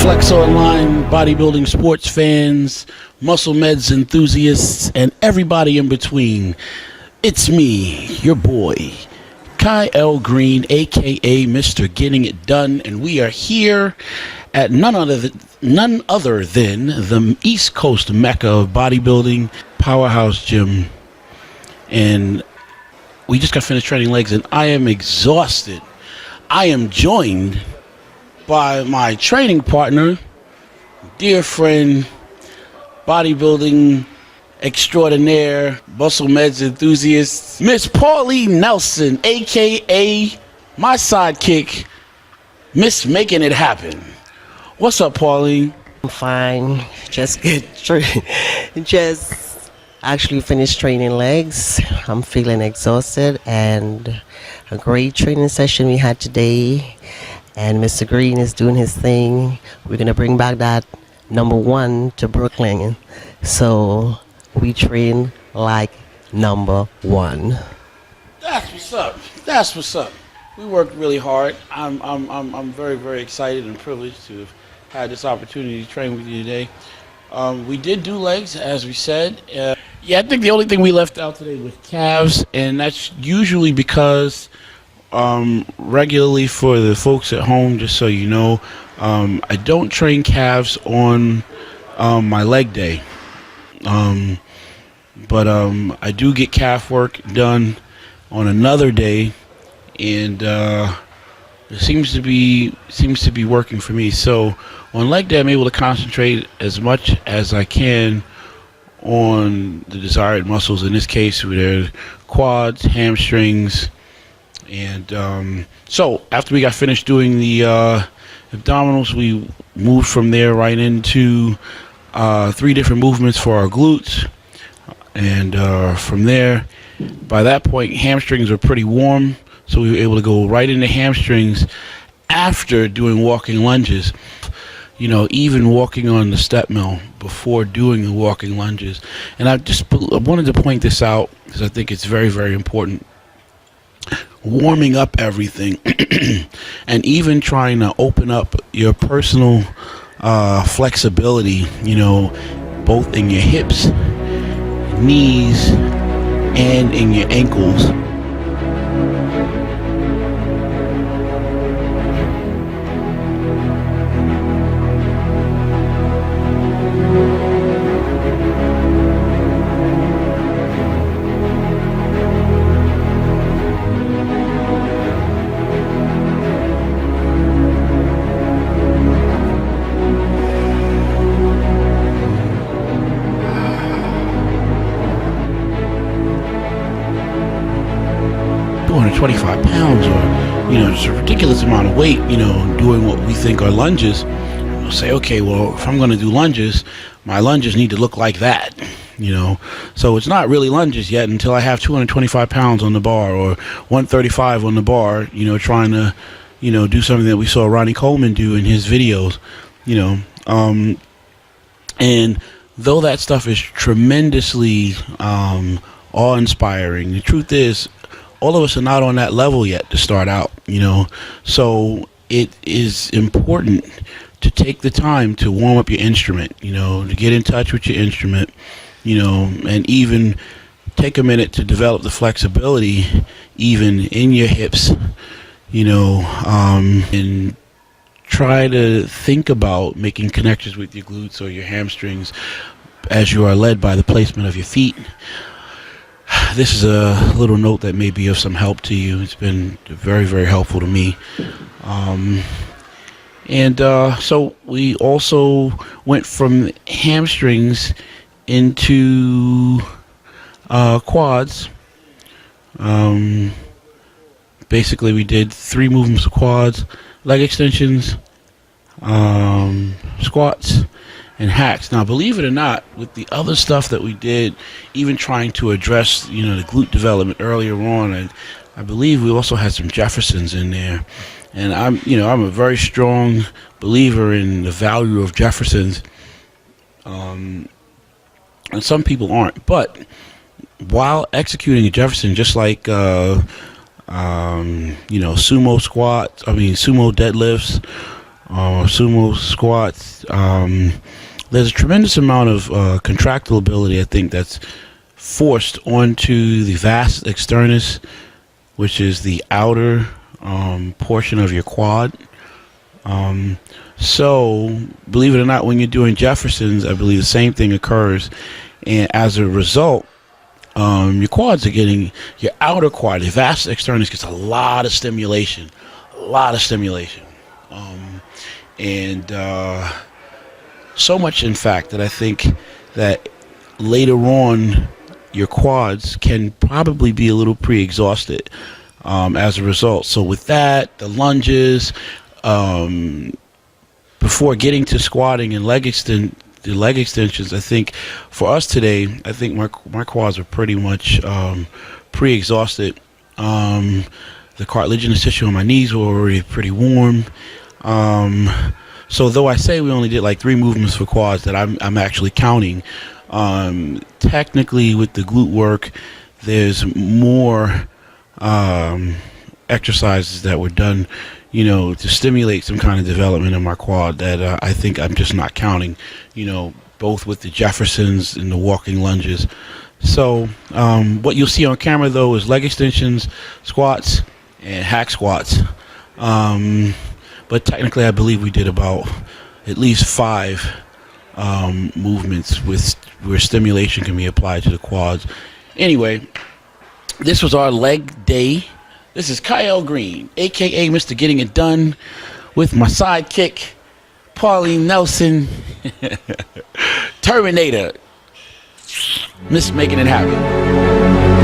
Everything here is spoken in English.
Flex Online bodybuilding sports fans, muscle meds enthusiasts, and everybody in between. It's me, your boy, Kyle Greene, aka Mr. Getting It Done, and we are here at none other than the East Coast mecca of bodybuilding, Powerhouse Gym. And we just got finished training legs, and I am exhausted. I am joined by my training partner, dear friend, bodybuilding extraordinaire, muscle meds enthusiast, Miss Pauline Nelson, aka my sidekick, Miss Making It Happen. What's up, Pauline? I'm fine. Just actually finished training legs. I'm feeling exhausted, and a great training session we had today. And Mr. Greene is doing his thing. We're going to bring back that number one to Brooklyn. So we train like number one. That's what's up. That's what's up. We worked really hard. I'm very, very excited and privileged to have had this opportunity to train with you today. We did do legs, as we said. I think the only thing we left out today was calves, and that's usually because regularly for the folks at home, just so you know, I don't train calves on my leg day, but I do get calf work done on another day, and it seems to be working for me. So on leg day, I'm able to concentrate as much as I can on the desired muscles. In this case, they're quads, hamstrings. And so after we got finished doing the abdominals, we moved from there right into 3 different movements for our glutes. And from there, by that point, hamstrings were pretty warm, so we were able to go right into hamstrings after doing walking lunges. You know, even walking on the step mill before doing the walking lunges. And I wanted to point this out because I think it's very, very important. Warming up everything and even trying to open up your personal flexibility, you know, both in your hips, knees, and in your ankles. 225 pounds, or, you know, just a ridiculous amount of weight, you know, doing what we think are lunges. We'll say, okay, well, if I'm going to do lunges, my lunges need to look like that, you know. So it's not really lunges yet until I have 225 pounds on the bar or 135 on the bar, you know, trying to, you know, do something that we saw Ronnie Coleman do in his videos, you know. And though that stuff is tremendously awe-inspiring, the truth is, all of us are not on that level yet to start out, you know. So it is important to take the time to warm up your instrument, you know, to get in touch with your instrument, you know, and even take a minute to develop the flexibility even in your hips, you know, and try to think about making connections with your glutes or your hamstrings as you are led by the placement of your feet. This is a little note that may be of some help to you. It's been very, very helpful to me. So we also went from hamstrings into quads. Basically, we did 3 movements of quads, leg extensions, squats, and hacks. Now, believe it or not, with the other stuff that we did, even trying to address, you know, the glute development earlier on, I believe we also had some Jeffersons in there. And I'm a very strong believer in the value of Jeffersons. And some people aren't. But while executing a Jefferson, just like sumo deadlifts, sumo squats. There's a tremendous amount of contractile ability, I think, that's forced onto the vas externus, which is the outer portion of your quad. So, believe it or not, when you're doing Jeffersons, I believe the same thing occurs. And as a result, your quads are getting, your outer quad, your vas externus gets a lot of stimulation. A lot of stimulation. And so much, in fact, that I think that later on, your quads can probably be a little pre-exhausted as a result. So with that, the lunges, before getting to squatting and the leg extensions, I think for us today, I think my quads are pretty much pre-exhausted. The cartilaginous tissue on my knees were already pretty warm. So though I say we only did like 3 movements for quads that I'm actually counting, technically with the glute work, there's more exercises that were done, to stimulate some kind of development in my quad that I think I'm just not counting, both with the Jeffersons and the walking lunges. So what you'll see on camera though is leg extensions, squats, and hack squats. But technically I believe we did about at least 5 movements where stimulation can be applied to the quads. Anyway, this was our leg day. This is Kyle Greene, aka Mr. Getting It Done, with my sidekick, Pauline Nelson, Terminator, Miss Making It Happen.